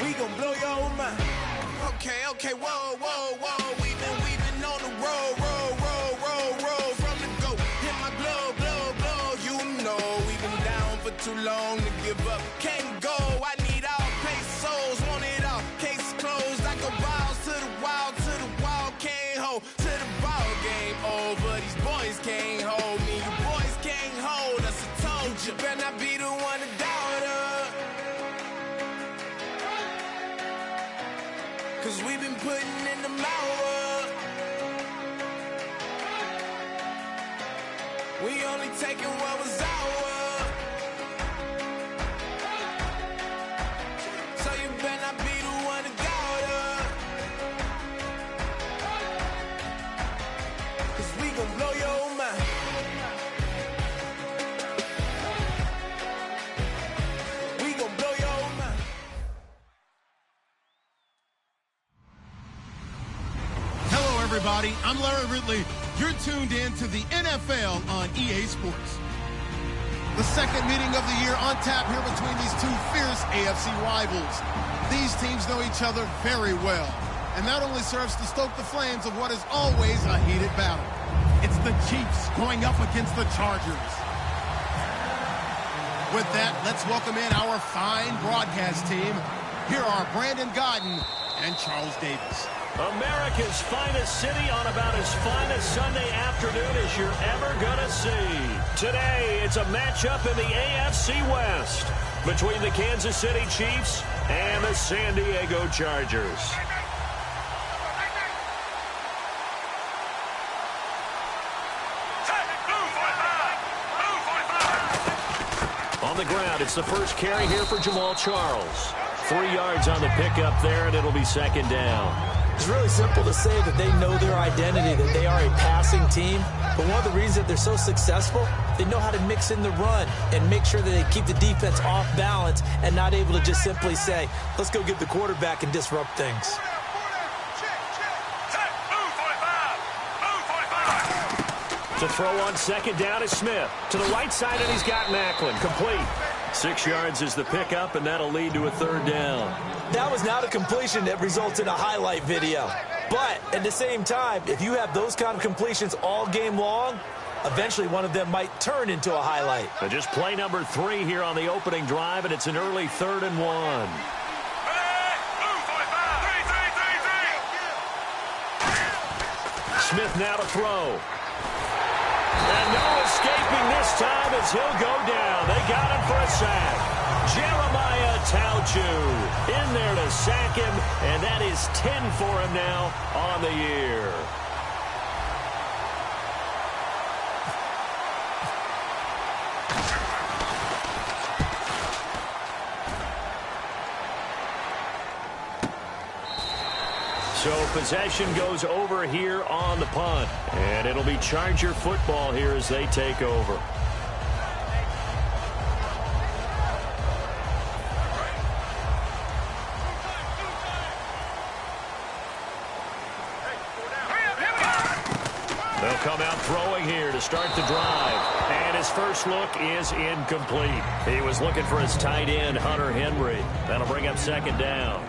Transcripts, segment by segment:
We gon' blow your mind. Okay, whoa. We been on the road. From the go, hit my blow. You know we been down for too long to give up. Can't go, I need all pesos, want it all. Case closed, like a wild to the wall, can't hold to the ball game over. These boys can't hold me, you boys can't hold us. I told you, better not be the one to doubt us. Cause we been putting in the hours. We only taking what was ours. So you better not be the one to doubt us. Cause we gon' blow your mind. We gon' blow your mind. Hello, everybody. I'm Larry Ridley. You're tuned in to the NFL on EA Sports. The second meeting of the year on tap here between these two fierce AFC rivals. These teams know each other very well, and that only serves to stoke the flames of what is always a heated battle. It's the Chiefs going up against the Chargers. With that, let's welcome in our fine broadcast team. Here are Brandon Godden and Charles Davis. America's finest city on about as fine a Sunday afternoon as you're ever gonna see. Today, it's a matchup in the AFC West between the Kansas City Chiefs and the San Diego Chargers. On the ground, it's the first carry here for Jamal Charles. 3 yards on the pickup there, and it'll be second down. It's really simple to say that they know their identity, that they are a passing team. But one of the reasons that they're so successful, they know how to mix in the run and make sure that they keep the defense off balance and not able to just simply say, let's go get the quarterback and disrupt things. To throw on second down is Smith. To the right side, and he's got Macklin. Complete. 6 yards is the pickup, and that'll lead to a third down. That was not a completion that results in a highlight video. But at the same time, if you have those kind of completions all game long, eventually one of them might turn into a highlight. But just play number 3 here on the opening drive, and it's an early 3rd and 1. Smith now to throw. And no escaping this time as he'll go down. They got him for a sack. Jeremiah Tauchu in there to sack him, and that is 10 for him now on the year. So possession goes over here on the punt. And it'll be Charger football here as they take over. They'll come out throwing here to start the drive. And his first look is incomplete. He was looking for his tight end, Hunter Henry. That'll bring up second down.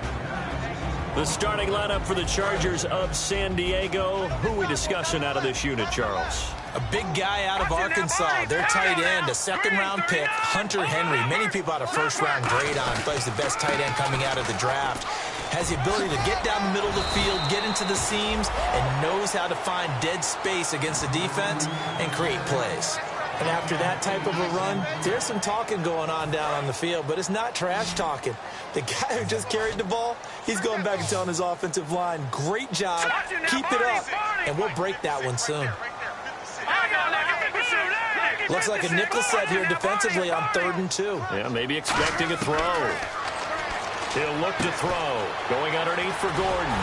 The starting lineup for the Chargers of San Diego. Who are we discussing out of this unit, Charles? A big guy out of Arkansas, their tight end, a second-round pick, Hunter Henry. Many people had a first-round grade on. Plays the best tight end coming out of the draft. Has the ability to get down the middle of the field, get into the seams, and knows how to find dead space against the defense and create plays. And after that type of a run, there's some talking going on down on the field, but it's not trash talking. The guy who just carried the ball, he's going back and telling his offensive line, great job, keep it up, and we'll break that one soon. Looks like a nickel set here defensively on 3rd and 2. Yeah, maybe expecting a throw. He'll look to throw. Going underneath for Gordon.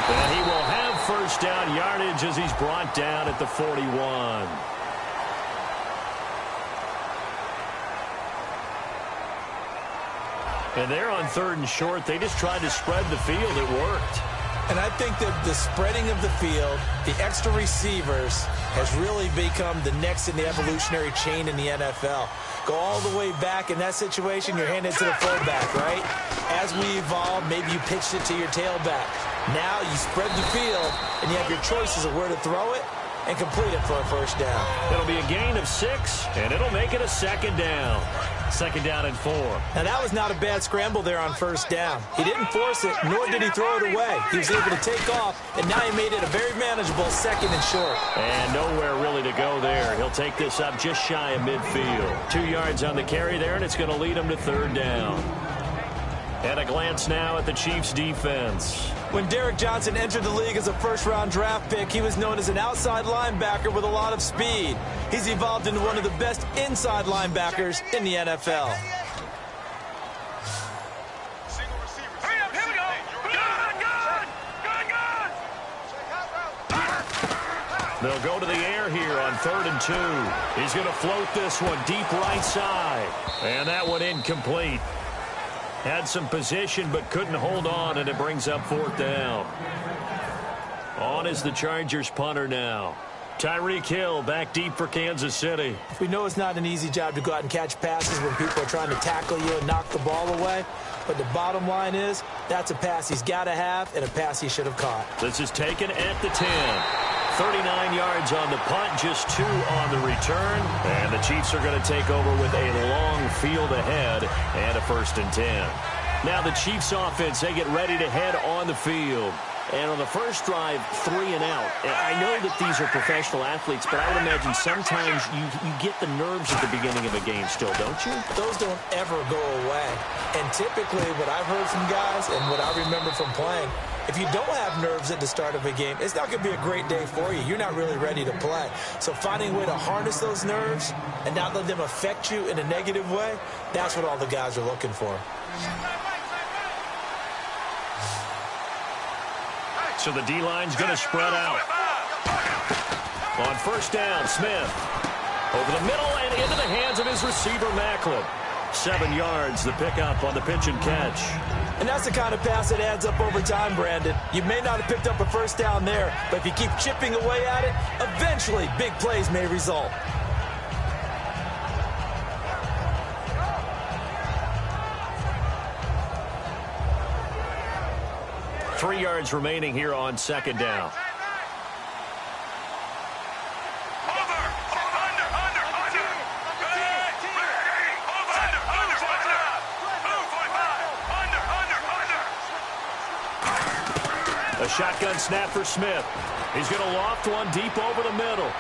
And he will have first down yardage as he's brought down at the 41. And they're on 3rd and short. They just tried to spread the field. It worked. And I think that the spreading of the field, the extra receivers, has really become the next in the evolutionary chain in the NFL. Go all the way back in that situation, you're handed to the fullback, right? As we evolve, maybe you pitched it to your tailback. Now you spread the field, and you have your choices of where to throw it and complete it for a first down. It'll be a gain of 6, and it'll make it a second down. Second down and 4. Now, that was not a bad scramble there on first down. He didn't force it, nor did he throw it away. He was able to take off, and now he made it a very manageable second and short. And nowhere really to go there. He'll take this up just shy of midfield. 2 yards on the carry there, and it's going to lead him to third down. And a glance now at the Chiefs' defense. When Derrick Johnson entered the league as a first-round draft pick, he was known as an outside linebacker with a lot of speed. He's evolved into one of the best inside linebackers in the NFL. They'll go to the air here on 3rd and 2. He's going to float this one deep right side. And that one incomplete. Had some position but couldn't hold on, and it brings up 4th down. On is the Chargers punter now. Tyreek Hill back deep for Kansas City. We know it's not an easy job to go out and catch passes when people are trying to tackle you and knock the ball away. But the bottom line is, that's a pass he's got to have and a pass he should have caught. This is taken at the 10. 39 yards on the punt, just 2 on the return. And the Chiefs are going to take over with a long field ahead and a 1st and 10. Now the Chiefs offense, they get ready to head on the field. And on the first drive, 3 and out. I know that these are professional athletes, but I would imagine sometimes you get the nerves at the beginning of a game still, don't you? Those don't ever go away. And typically what I've heard from guys and what I remember from playing, if you don't have nerves at the start of a game, it's not going to be a great day for you. You're not really ready to play. So finding a way to harness those nerves and not let them affect you in a negative way, that's what all the guys are looking for. So the D-line's going to spread out. On first down, Smith. Over the middle and into the hands of his receiver, Macklin. 7 yards, the pickup on the pitch and catch. And that's the kind of pass that adds up over time, Brandon. You may not have picked up a first down there, but if you keep chipping away at it, eventually big plays may result. Three yards remaining here on second down. A shotgun snap for Smith. He's going to loft one deep over the middle.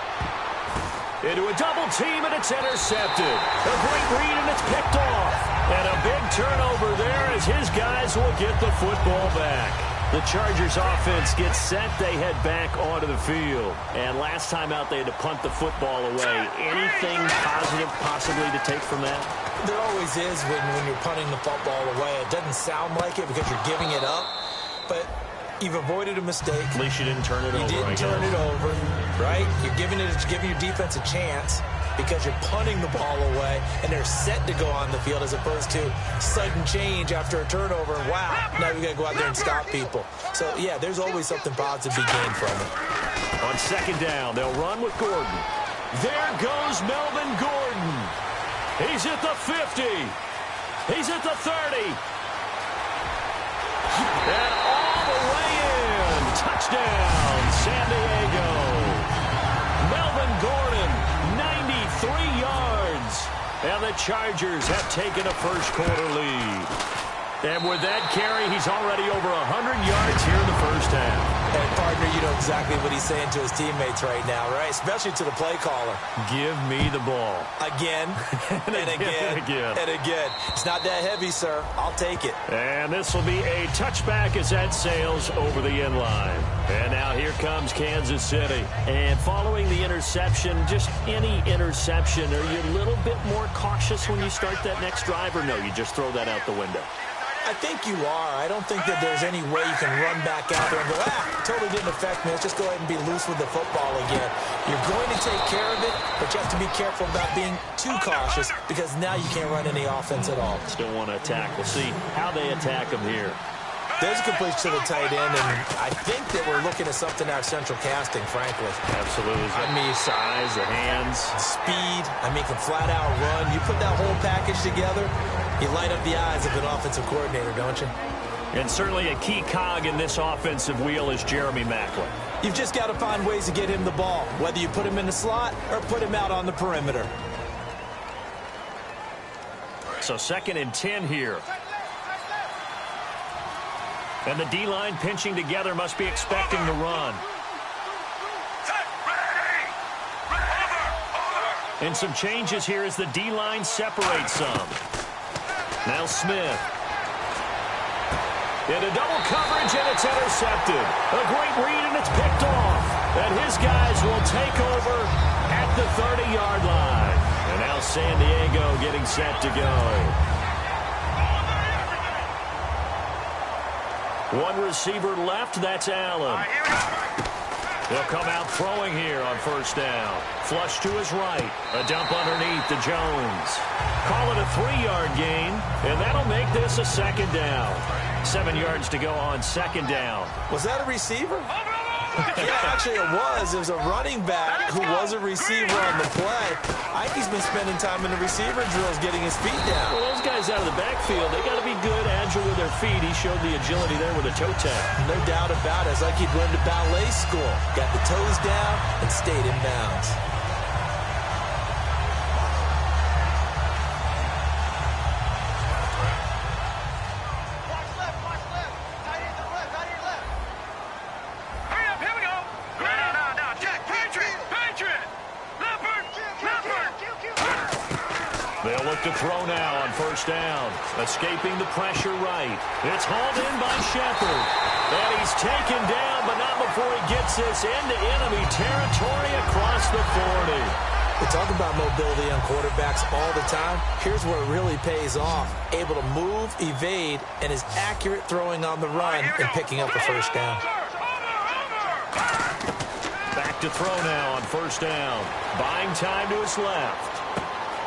Into a double team, and it's intercepted. A great read, and it's picked off. And a big turnover there as his guys will get the football back. The Chargers offense gets set. They head back onto the field. And last time out, they had to punt the football away. Anything positive possibly to take from that? There always is when you're punting the football away. It doesn't sound like it because you're giving it up. But you've avoided a mistake. At least you didn't turn it over. You didn't turn it over, right? You're giving your defense a chance because you're punting the ball away, and they're set to go on the field as opposed to sudden change after a turnover. And wow, now we got to go out there and stop people. So, yeah, there's always something positive to be gained from it. On second down, they'll run with Gordon. There goes Melvin Gordon. He's at the 50. He's at the 30. And all the way in. Touchdown, San Diego. Melvin Gordon, 93 yards. And the Chargers have taken a first-quarter lead. And with that carry, he's already over 100 yards here in the first half. And, partner, you know exactly what he's saying to his teammates right now, right? Especially to the play caller. Give me the ball. Again, and again, and again. It's not that heavy, sir. I'll take it. And this will be a touchback as that sails over the end line. And now here comes Kansas City. And following the interception, just any interception, are you a little bit more cautious when you start that next drive, or no, you just throw that out the window? I think you are. I don't think that there's any way you can run back out there and go, totally didn't affect me. Let's just go ahead and be loose with the football again. You're going to take care of it, but you have to be careful about being too cautious because now you can't run any offense at all. Still want to attack. We'll see how they attack them here. There's a completion to the tight end, and I think that we're looking at something out of central casting, frankly. Absolutely. I mean, size, the hands. Speed. I mean, can flat out run. You put that whole package together, you light up the eyes of an offensive coordinator, don't you? And certainly a key cog in this offensive wheel is Jeremy Maclin. You've just got to find ways to get him the ball, whether you put him in the slot or put him out on the perimeter. So 2nd and 10 here. And the D-line pinching together must be expecting the run. And some changes here as the D-line separates some. Now Smith. Into double coverage, and it's intercepted. A great read, and it's picked off. And his guys will take over at the 30-yard line. And now San Diego getting set to go. One receiver left, that's Allen. They'll come out throwing here on 1st down. Flush to his right. A dump underneath to Jones. Call it a 3-yard gain, and that'll make this a 2nd down. 7 yards to go on 2nd down. Was that a receiver? Yeah, actually it was. It was a running back who was a receiver on the play. Ike's been spending time in the receiver drills getting his feet down. Well, those guys out of the backfield, they got to be good, agile with their feet. He showed the agility there with a toe tap. No doubt about it. It's like he'd run to ballet school. Got the toes down and stayed in bounds. They'll look to throw now on 1st down. Escaping the pressure right. It's hauled in by Shepard. And he's taken down, but not before he gets this into enemy territory across the 40. We talk about mobility on quarterbacks all the time. Here's where it really pays off. Able to move, evade, and is accurate throwing on the run and picking up a 1st down. Back to throw now on 1st down. Buying time to his left.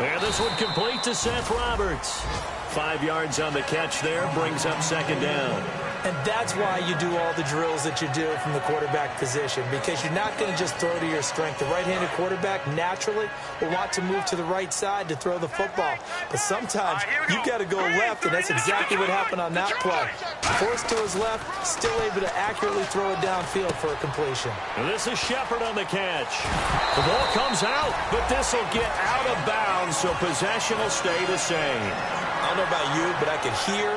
And this one complete to Seth Roberts. 5 yards on the catch there, brings up 2nd down. And that's why you do all the drills that you do from the quarterback position, because you're not going to just throw to your strength. The right-handed quarterback naturally will want to move to the right side to throw the football. But sometimes you've got to go left, and that's exactly what happened on that play. Forced to his left, still able to accurately throw it downfield for a completion. And this is Shepard on the catch. The ball comes out, but this will get out of bounds, so possession will stay the same. I don't know about you, but I could hear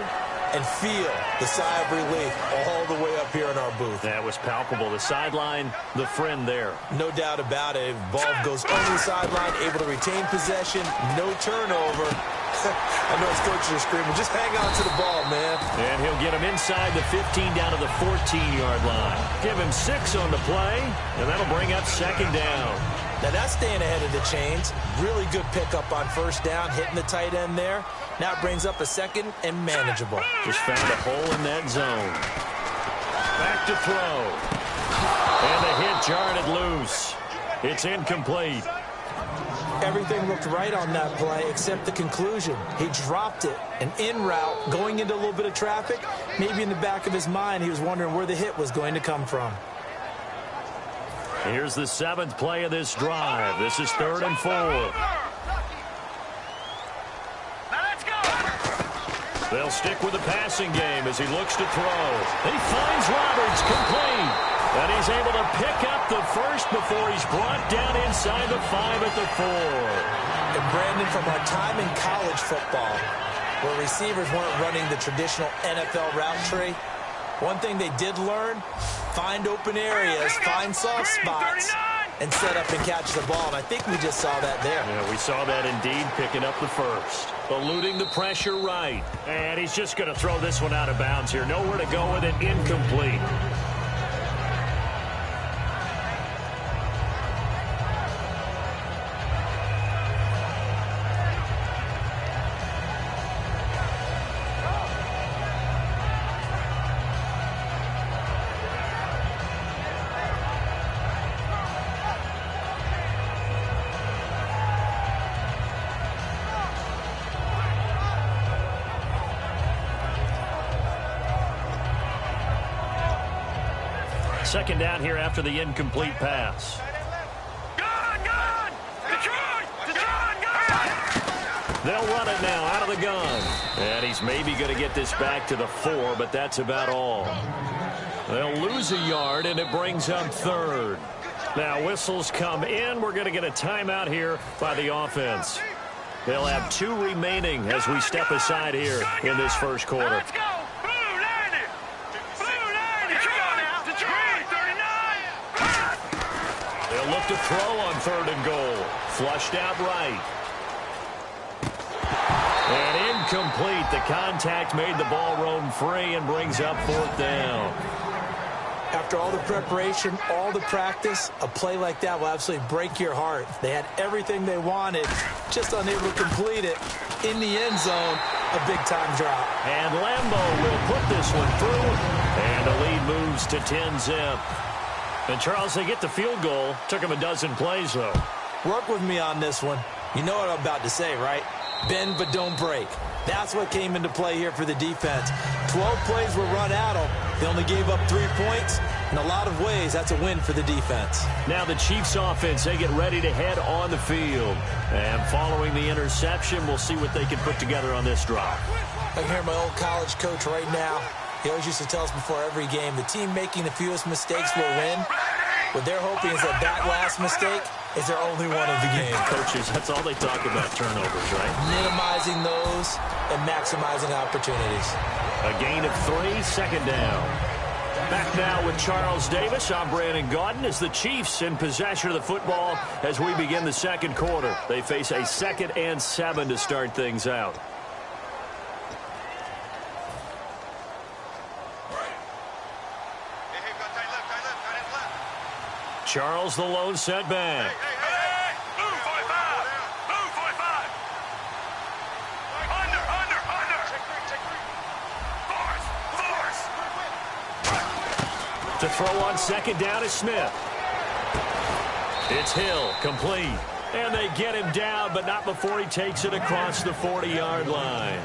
and feel the sigh of relief all the way up here in our booth. That was palpable. The sideline, the friend there. No doubt about it. Ball goes over the sideline, able to retain possession, no turnover. I know his coaches are screaming, just hang on to the ball, man. And he'll get him inside the 15 down to the 14-yard line. Give him 6 on the play, and that'll bring up 2nd down. Now that's staying ahead of the chains. Really good pickup on 1st down, hitting the tight end there. Now it brings up a 2nd and manageable. Just found a hole in that zone. Back to throw. And the hit jarred it loose. It's incomplete. Everything looked right on that play except the conclusion. He dropped it, an in route, going into a little bit of traffic. Maybe in the back of his mind he was wondering where the hit was going to come from. Here's the 7th play of this drive. This is 3rd and 4. They'll stick with the passing game as he looks to throw. He finds Roberts complete. And he's able to pick up the first before he's brought down inside the 5 at the 4. And Brandon, from our time in college football, where receivers weren't running the traditional NFL route tree, one thing they did learn, find open areas, find soft spots, and set up and catch the ball. And I think we just saw that there. Yeah, we saw that indeed, picking up the first. Eluding the pressure right. And he's just going to throw this one out of bounds here. Nowhere to go with it, incomplete. Second down here after the incomplete pass. They'll run it now out of the gun. And he's maybe going to get this back to the 4, but that's about all. They'll lose a yard, and it brings up third. Now whistles come in. We're going to get a timeout here by the offense. They'll have 2 remaining as we step aside here in this first quarter. Let's go. Blue 90. Blue 90. Come on now. Detroit 39. They'll look to throw on 3rd and goal. Flushed out right. And incomplete. The contact made the ball roam free and brings up 4th down. After all the preparation, all the practice, a play like that will absolutely break your heart. They had everything they wanted, just unable to complete it. In the end zone, a big-time drop. And Lambeau will put this one through, and the lead moves to 10-zip. And, Charles, they get the field goal. Took them a dozen plays, though. Work with me on this one. You know what I'm about to say, right? Bend but don't break. That's what came into play here for the defense. 12 plays were run at them. They only gave up 3 points. In a lot of ways, that's a win for the defense. Now the Chiefs offense, they get ready to head on the field. And following the interception, we'll see what they can put together on this drive. I can hear my old college coach right now. He always used to tell us before every game, the team making the fewest mistakes will win. What they're hoping is that last mistake is their only one of the game. Coaches, that's all they talk about, turnovers, right? Minimizing those and maximizing opportunities. A gain of 3, second down. Back now with Charles Davis. I'm Brandon Gaudin as the Chiefs in possession of the football as we begin the second quarter. They face a 2nd and 7 to start things out. Charles the lone setback. Blue 45. Blue 45. Under. Force. To throw on second down is Smith. It's Hill, complete. And they get him down, but not before he takes it across the 40-yard line.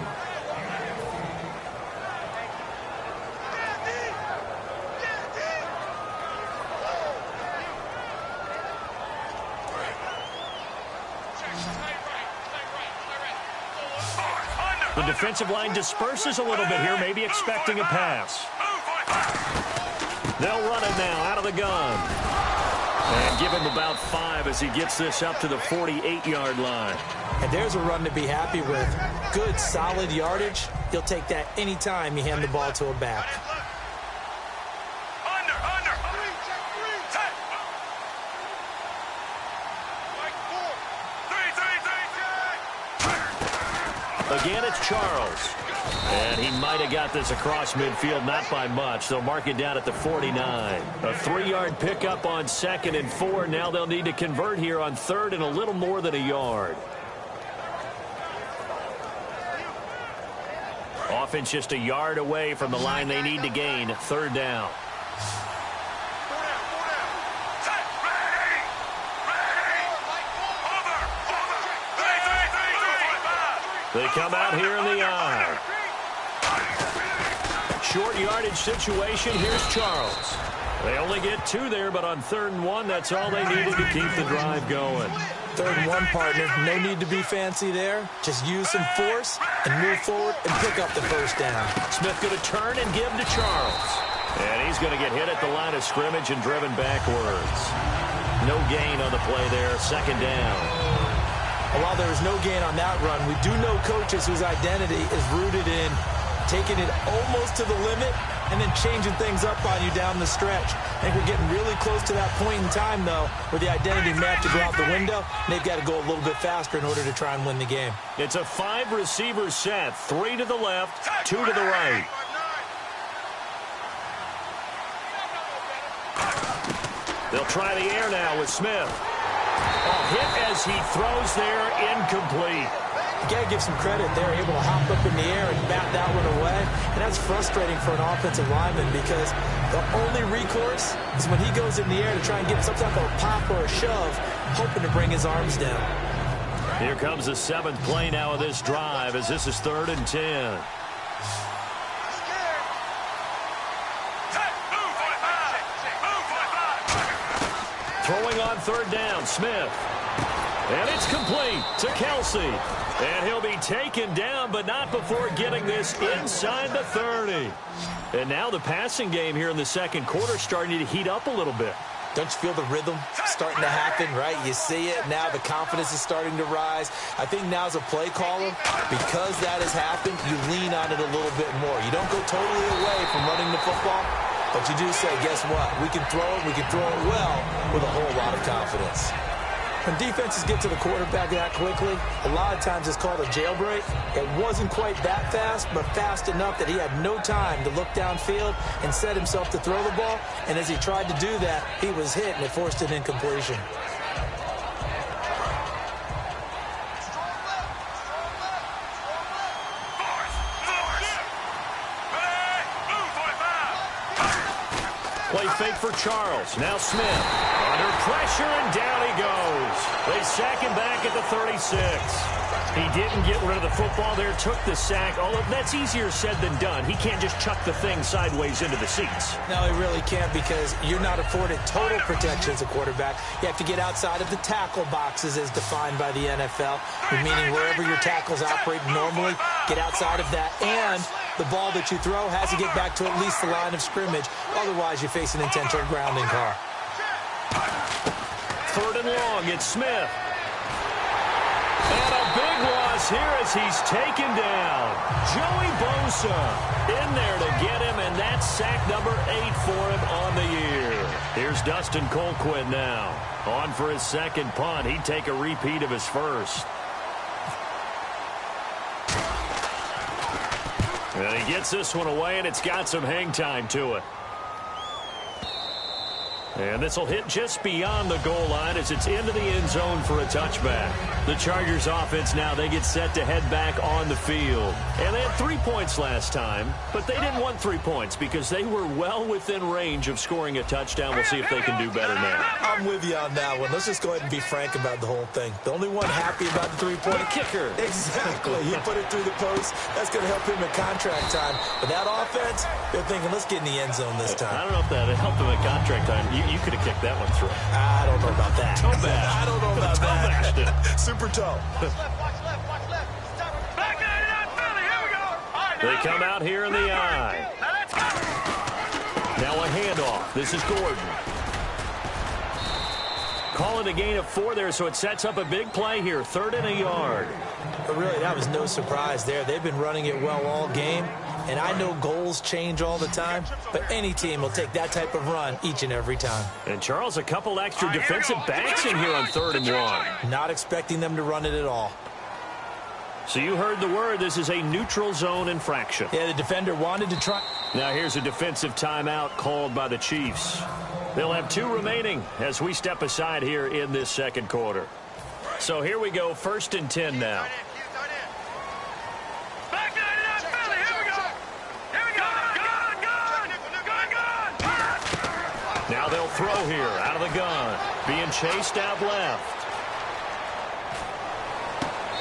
The defensive line disperses a little bit here, maybe expecting a pass. They'll run it now out of the gun. And give him about 5 as he gets this up to the 48-yard line. And there's a run to be happy with. Good, solid yardage. You'll take that anytime you hand the ball to a back. Again, it's Charles. And he might have got this across midfield, not by much. They'll mark it down at the 49. A 3-yard pickup on 2nd and 4. Now they'll need to convert here on 3rd and a little more than a yard. Offense just a yard away from the line they need to gain. 3rd down. They come out here in the eye. Short yardage situation. Here's Charles. They only get 2 there, but on 3rd and 1, that's all they needed to keep the drive going. 3rd and 1, partner. No need to be fancy there. Just use some force and move forward and pick up the 1st down. Smith going to turn and give to Charles. And he's going to get hit at the line of scrimmage and driven backwards. No gain on the play there. 2nd down. While there was no gain on that run, we do know coaches whose identity is rooted in taking it almost to the limit and then changing things up on you down the stretch. I think we're getting really close to that point in time, though, where the identity may have to go out the window, and they've got to go a little bit faster in order to try and win the game. It's a 5-receiver set, 3 to the left, 2 to the right. They'll try the air now with Smith. Hit as he throws there, incomplete. You got to give some credit. They're able to hop up in the air and bat that one away. And that's frustrating for an offensive lineman because the only recourse is when he goes in the air to try and get some type of a pop or a shove, hoping to bring his arms down. Here comes the 7th play now of this drive as this is 3rd and 10. Throwing on third down, Smith. And it's complete to Kelsey. And he'll be taken down, but not before getting this inside the 30. And now the passing game here in the second quarter starting to heat up a little bit. Don't you feel the rhythm starting to happen, right? You see it now. The confidence is starting to rise. I think now as a play caller, because that has happened, you lean on it a little bit more. You don't go totally away from running the football, but you do say, guess what? We can throw it. We can throw it well with a whole lot of confidence. When defenses get to the quarterback that quickly, a lot of times it's called a jailbreak. It wasn't quite that fast, but fast enough that he had no time to look downfield and set himself to throw the ball. And as he tried to do that, he was hit, and it forced an incompletion. Play fake for Charles. Now Smith. Under pressure, and down he goes. They sack him back at the 36. He didn't get rid of the football there, took the sack. Although that's easier said than done. He can't just chuck the thing sideways into the seats. No, he really can't, because you're not afforded total protection as a quarterback. You have to get outside of the tackle boxes as defined by the NFL, meaning wherever your tackles operate normally, get outside of that. And the ball that you throw has to get back to at least the line of scrimmage. Otherwise, you face an intentional grounding call. Third and long, it's Smith. And a big loss here as he's taken down. Joey Bosa in there to get him, and that's sack number 8 for him on the year. Here's Dustin Colquitt now. On for his second punt. He'd take a repeat of his first. And he gets this one away, and it's got some hang time to it. And this will hit just beyond the goal line as it's into the end zone for a touchback. The Chargers offense now, they get set to head back on the field. And they had 3 points last time, but they didn't want 3 points because they were well within range of scoring a touchdown. We'll see if they can do better now. I'm with you on that one. Let's just go ahead and be frank about the whole thing. The only one happy about the 3-point kicker. Exactly. He put it through the post. That's going to help him at contract time. But that offense, they're thinking, let's get in the end zone this time. I don't know if that helped him at contract time. You could have kicked that one through. I don't know about that. Toe bash. I don't know about that. Super toe. They come out here in the eye. Now a handoff. This is Gordon. Calling a gain of 4 there, so it sets up a big play here. 3rd and a yard. But really, that was no surprise there. They've been running it well all game. And I know goals change all the time, but any team will take that type of run each and every time. And, Charles, a couple extra defensive backs in here on 3rd and 1. Not expecting them to run it at all. So you heard the word. This is a neutral zone infraction. Yeah, the defender wanted to try. Now here's a defensive timeout called by the Chiefs. They'll have 2 remaining as we step aside here in this second quarter. So here we go, 1st and 10 now. Now they'll throw here out of the gun. Being chased out left.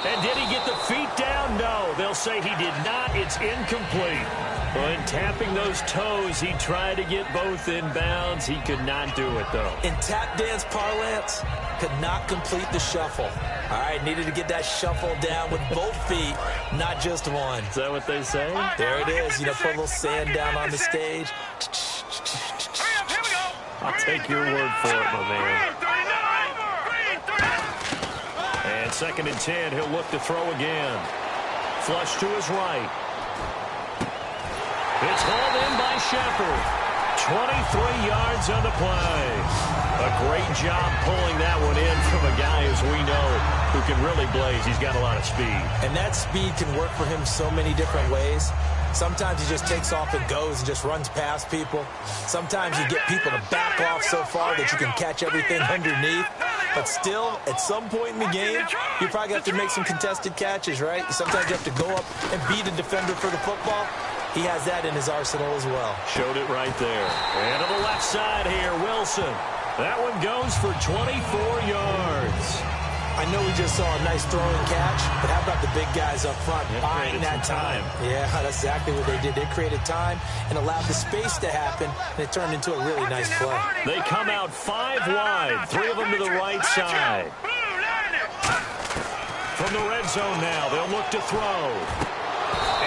And did he get the feet down? No. They'll say he did not. It's incomplete. When tapping those toes, he tried to get both in bounds. He could not do it, though. In tap dance parlance, could not complete the shuffle. All right, needed to get that shuffle down with both feet, not just one. Is that what they say? There it is. You know, put a little sand down on the stage. I'll take your word for it, my man. And 2nd and 10, he'll look to throw again. Flush to his right. It's hauled in by Shepard. 23 yards on the play. A great job pulling that one in from a guy, as we know, who can really blaze. He's got a lot of speed. And that speed can work for him so many different ways. Sometimes he just takes off and goes and just runs past people. Sometimes you get people to back off so far that you can catch everything underneath. But still, at some point in the game, you probably have to make some contested catches, right? Sometimes you have to go up and beat a defender for the football. He has that in his arsenal as well. Showed it right there. And to the left side here, Wilson. That one goes for 24 yards. I know we just saw a nice throwing catch, but how about the big guys up front buying that time? Yeah, that's exactly what they did. They created time and allowed the space to happen, and it turned into a really nice play. They come out 5 wide, 3 of them to the right side. From the red zone now, they'll look to throw.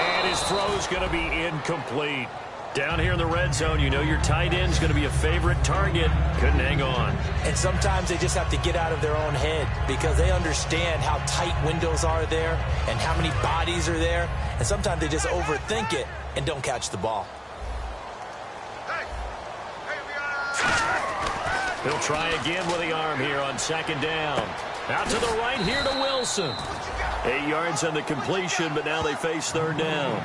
And his throw's going to be incomplete. Down here in the red zone, you know your tight end's going to be a favorite target. Couldn't hang on. And sometimes they just have to get out of their own head because they understand how tight windows are there and how many bodies are there. And sometimes they just overthink it and don't catch the ball. He'll try again with the arm here on second down. Out to the right here to Wilson. 8 yards on the completion, but now they face third down.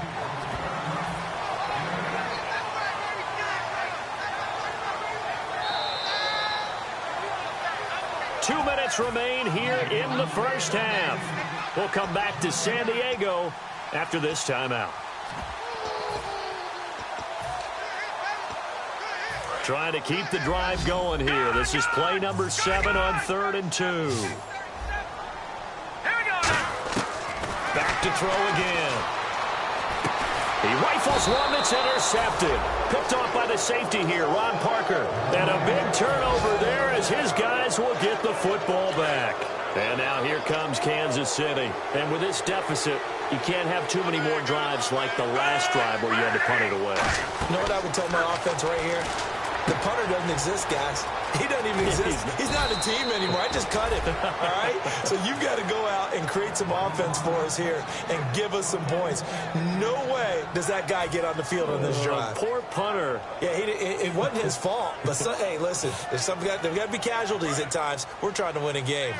Two minutes remain here in the first half. We'll come back to San Diego after this timeout. Trying to keep the drive going here. This is play number 7 on 3rd and 2. Back to throw again. He rifles one that's intercepted. Picked off by the safety here, Ron Parker. And a big turnover there as his guys will get the football back. And now here comes Kansas City. And with this deficit, you can't have too many more drives like the last drive where you had to punt it away. You know what I would tell my offense right here? The punter doesn't exist, guys. He doesn't even exist. He's not a team anymore. I just cut him, all right? So you've got to go out and create some offense for us here and give us some points. No way does that guy get on the field on this drive. Poor punter. Yeah, it wasn't his fault. But, hey, listen, there's got to be casualties at times. We're trying to win a game.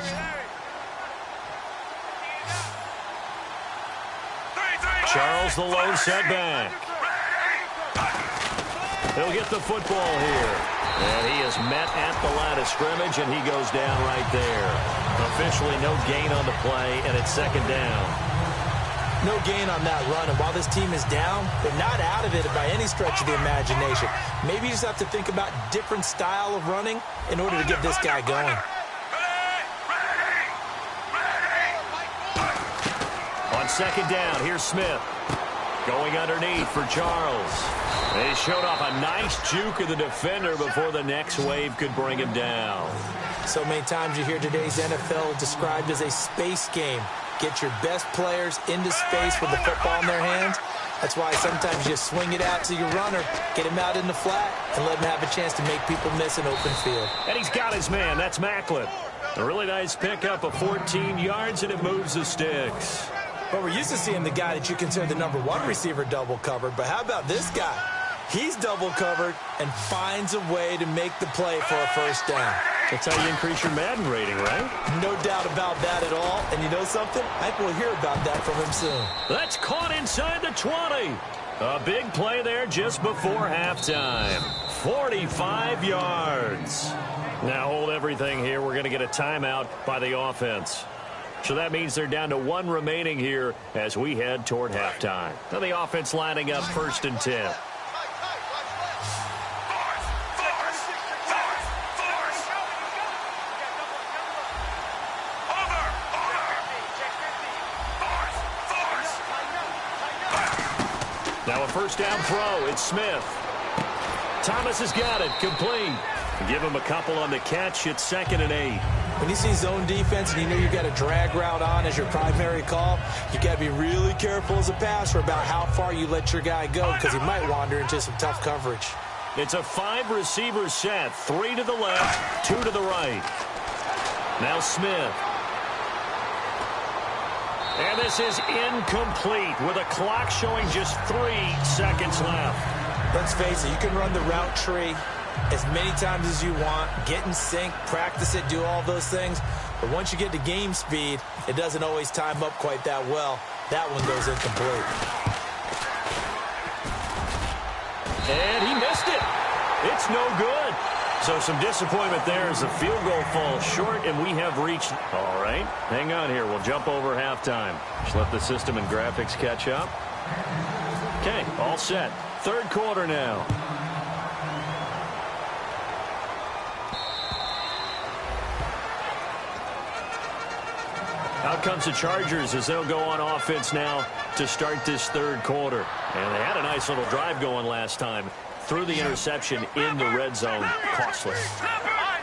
Charles the lone setback. He'll get the football here. And he is met at the line of scrimmage, and he goes down right there. Officially no gain on the play, and it's second down. No gain on that run, and while this team is down, they're not out of it by any stretch of the imagination. Maybe you just have to think about different style of running in order to get this guy going. On second down, here's Smith. Going underneath for Charles. They showed off a nice juke of the defender before the next wave could bring him down. So many times you hear today's NFL described as a space game. Get your best players into space with the football in their hands. That's why sometimes you swing it out to your runner, get him out in the flat, and let him have a chance to make people miss an open field. And he's got his man. That's Macklin. A really nice pickup of 14 yards, and it moves the sticks. But we're used to seeing the guy that you consider the #1 receiver double covered. But how about this guy? He's double covered and finds a way to make the play for a first down. That's how you increase your Madden rating, right? No doubt about that at all. And you know something? I think we'll hear about that from him soon. That's caught inside the 20. A big play there just before halftime. 45 yards. Now hold everything here. We're going to get a timeout by the offense. So that means they're down to 1 remaining here as we head toward halftime. Now the offense lining up 1st and 10. Now a first down throw. It's Smith. Thomas has got it. Complete. Give him a couple on the catch. It's 2nd and 8. When you see zone defense and you know you've got a drag route on as your primary call, you got to be really careful as a passer about how far you let your guy go because he might wander into some tough coverage. It's a 5-receiver set. 3 to the left, 2 to the right. Now Smith. And this is incomplete with a clock showing just 3 seconds left. Let's face it, you can run the route tree as many times as you want, get in sync, practice it, do all those things. But once you get to game speed, it doesn't always time up quite that well. That one goes incomplete. And he missed it. It's no good. So some disappointment there as the field goal falls short, and we have reached. All right, hang on here. We'll jump over halftime. Just let the system and graphics catch up. Okay, all set. 3rd quarter now. Out comes the Chargers as they'll go on offense now to start this third quarter. And they had a nice little drive going last time. Threw the interception in the red zone. Costly.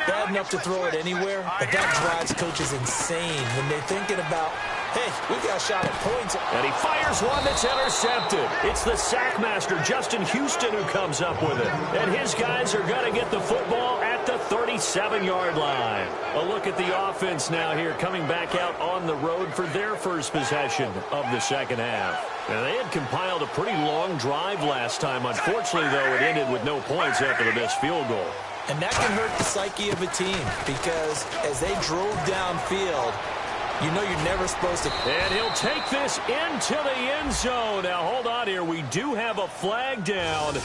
Bad enough to throw it anywhere, but that drives coaches insane when they're thinking about, hey, we got a shot at points. And he fires one that's intercepted. It's the sack master, Justin Houston, who comes up with it. And his guys are going to get the football at the 37-yard line. A look at the offense now here, coming back out on the road for their first possession of the second half. And they had compiled a pretty long drive last time. Unfortunately, though, it ended with no points after the missed field goal. And that can hurt the psyche of a team because as they drove downfield, you know you're never supposed to. And he'll take this into the end zone. Now, hold on here. We do have a flag down.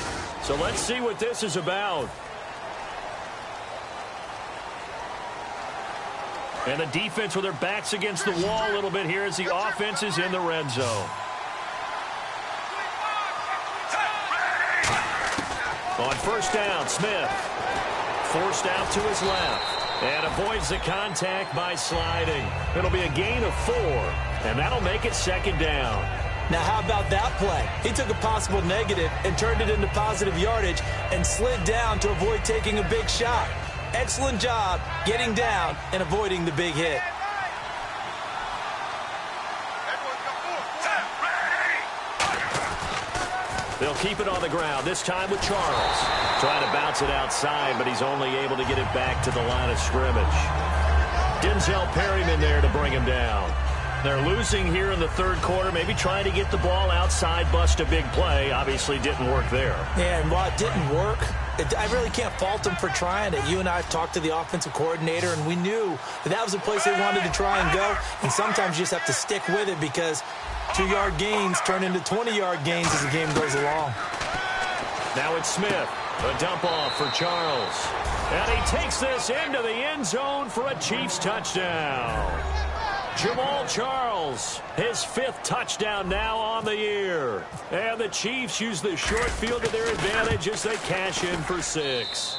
So let's see what this is about. And the defense with their backs against the wall a little bit here as the offense is in the red zone. On first down, Smith forced out to his left and avoids the contact by sliding. It'll be a gain of 4, and that'll make it second down. Now, how about that play? He took a possible negative and turned it into positive yardage and slid down to avoid taking a big shot. Excellent job getting down and avoiding the big hit. They'll keep it on the ground, this time with Charles. Trying to bounce it outside, but he's only able to get it back to the line of scrimmage. Denzel Perryman there to bring him down. They're losing here in the third quarter, maybe trying to get the ball outside, bust a big play. Obviously didn't work there. Yeah, and while it didn't work, I really can't fault them for trying it. You and I have talked to the offensive coordinator, and we knew that was the place they wanted to try and go. And sometimes you just have to stick with it because 2-yard gains turn into 20-yard gains as the game goes along. Now it's Smith. A dump off for Charles. And he takes this into the end zone for a Chiefs touchdown. Jamal Charles, his 5th touchdown now on the year. And the Chiefs use the short field to their advantage as they cash in for 6.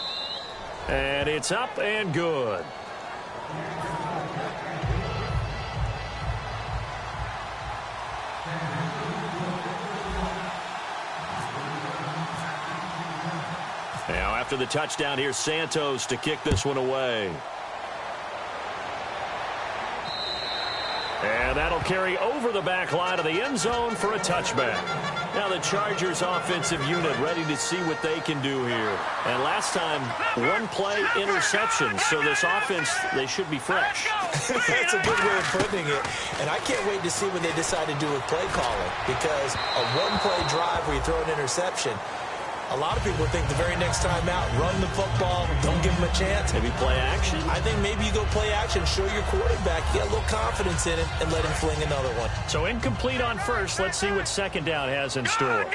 And it's up and good. Now after the touchdown, here's Santos to kick this one away. And that'll carry over the back line of the end zone for a touchback. Now the Chargers offensive unit ready to see what they can do here. And last time, 1-play interception. So this offense, they should be fresh. That's a good way of putting it. And I can't wait to see what they decide to do with play calling. Because a 1-play drive where you throw an interception, a lot of people think the very next time out, run the football, don't give them a chance. Maybe play action? I think maybe you go play action, show your quarterback, you get a little confidence in it, and let him fling another one. So incomplete on first. Let's see what second down has in store.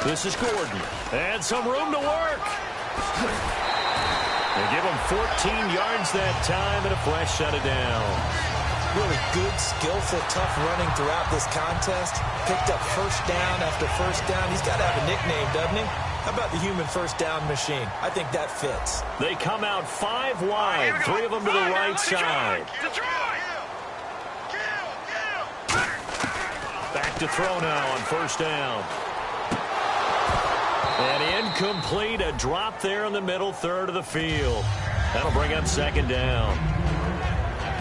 This is Gordon. And some room to work. They give him 14 yards that time and a fresh set of down. Really good, skillful, tough running throughout this contest. Picked up first down after first down. He's got to have a nickname, doesn't he? How about the human first down machine? I think that fits. They come out 5 wide, 3 of them to the right side. Back to throw now on first down. And incomplete, a drop there in the middle third of the field. That'll bring up second down.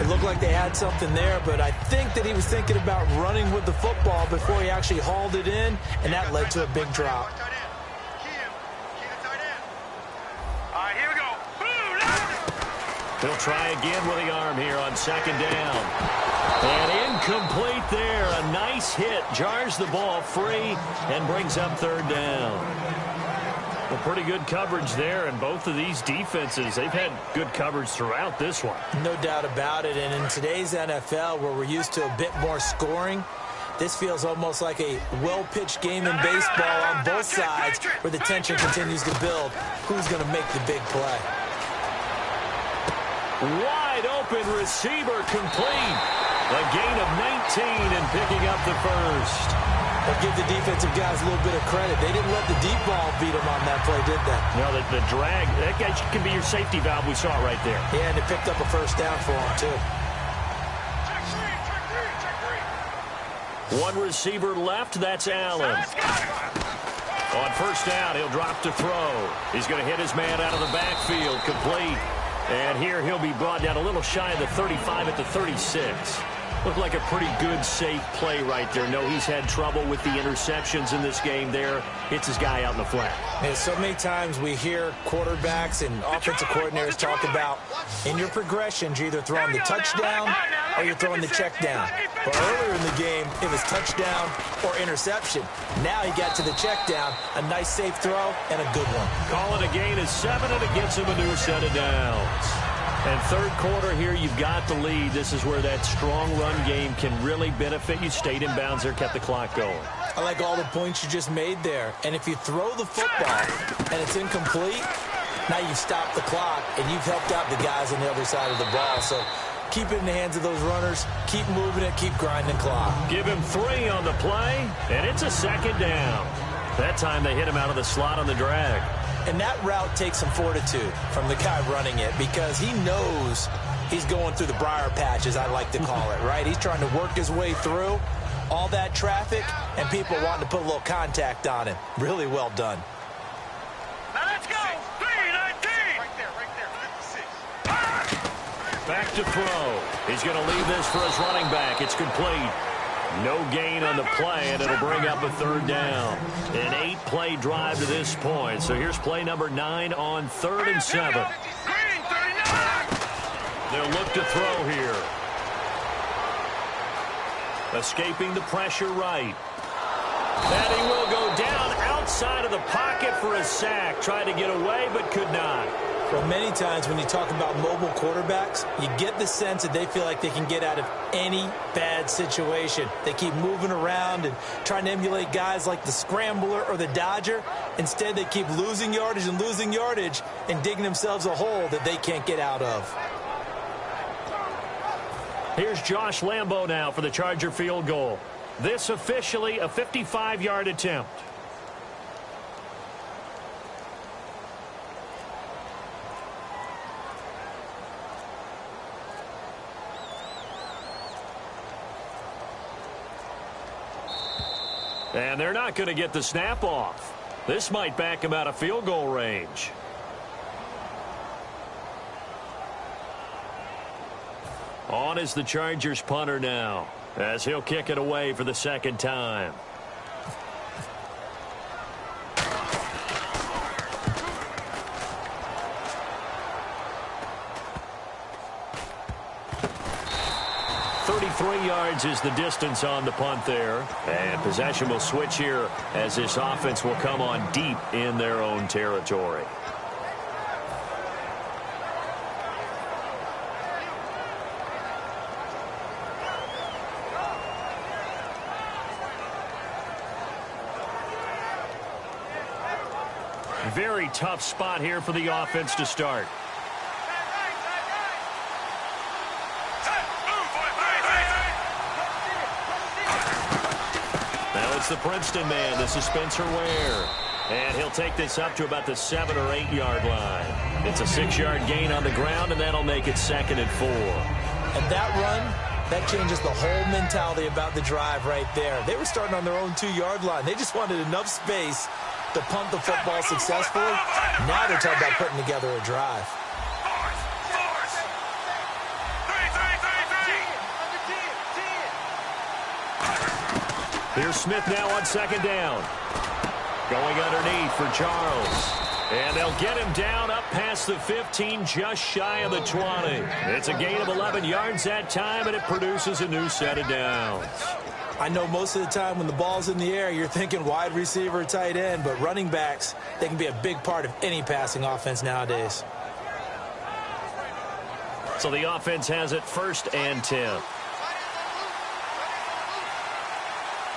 It looked like they had something there, but I think that he was thinking about running with the football before he actually hauled it in, and that led to a big drop. All right, here we go. He'll try again with the arm here on second down. And incomplete there. A nice hit. Jars the ball free and brings up third down. Well, pretty good coverage there, and both of these defenses, they've had good coverage throughout this one. No doubt about it, and in today's NFL, where we're used to a bit more scoring, this feels almost like a well-pitched game in baseball on both sides, where the tension continues to build. Who's going to make the big play? Wide open receiver complete. A gain of 19 and picking up the first. But give the defensive guys a little bit of credit. They didn't let the deep ball beat them on that play, did they? No, the drag, that guy can be your safety valve. We saw it right there. Yeah, and it picked up a first down for him, too. One receiver left, that's Allen. On first down, he'll drop to throw. He's going to hit his man out of the backfield, complete. And here he'll be brought down a little shy of the 35 at the 36. Looked like a pretty good, safe play right there. No, he's had trouble with the interceptions in this game there. Hits his guy out in the flat. Yeah, so many times we hear quarterbacks and offensive coordinators talk about in your progressions, you're either throwing the touchdown or you're throwing the check down. But earlier in the game, it was touchdown or interception. Now he got to the check down, a nice safe throw, and a good one. Call it a gain of 7, and it gets him a new set of downs. And third quarter here, you've got the lead. This is where that strong run game can really benefit you. Stayed in bounds there, kept the clock going. I like all the points you just made there. And if you throw the football and it's incomplete, now you've stopped the clock and you've helped out the guys on the other side of the ball. So keep it in the hands of those runners. Keep moving it. Keep grinding clock. Give him 3 on the play, and it's a second down. That time they hit him out of the slot on the drag. And that route takes some fortitude from the guy running it because he knows he's going through the briar patch, as I like to call it, right? He's trying to work his way through all that traffic and people wanting to put a little contact on him. Really well done. Now let's go. 3-19. Right there. 56. Back to throw. He's going to leave this for his running back. It's complete. No gain on the play, and it'll bring up a third down. An 8-play drive to this point. So here's play number 9 on 3rd and 7. Green, 39. They'll look to throw here. Escaping the pressure right. And he will go down outside of the pocket for a sack. Tried to get away, but could not. Well, many times when you talk about mobile quarterbacks, you get the sense that they feel like they can get out of any bad situation. They keep moving around and trying to emulate guys like the scrambler or the dodger. Instead, they keep losing yardage and digging themselves a hole that they can't get out of. Here's Josh Lambo now for the Charger field goal. This officially a 55-yard attempt. And they're not going to get the snap off. This might back him out of field goal range. On is the Chargers punter now, as he'll kick it away for the second time. Yards is the distance on the punt there. And possession will switch here as this offense will come on deep in their own territory. Very tough spot here for the offense to start. It's the Princeton man. This is Spencer Ware. And he'll take this up to about the 7 or 8 yard line. It's a 6-yard gain on the ground, and that'll make it 2nd and 4. And that run, that changes the whole mentality about the drive right there. They were starting on their own 2-yard line. They just wanted enough space to punt the football successfully. Now they're talking about putting together a drive. Here's Smith now on 2nd down. Going underneath for Charles. And they'll get him down up past the 15, just shy of the 20. It's a gain of 11 yards that time, and it produces a new set of downs. I know most of the time when the ball's in the air, you're thinking wide receiver, tight end, but running backs, they can be a big part of any passing offense nowadays. So the offense has it 1st and 10.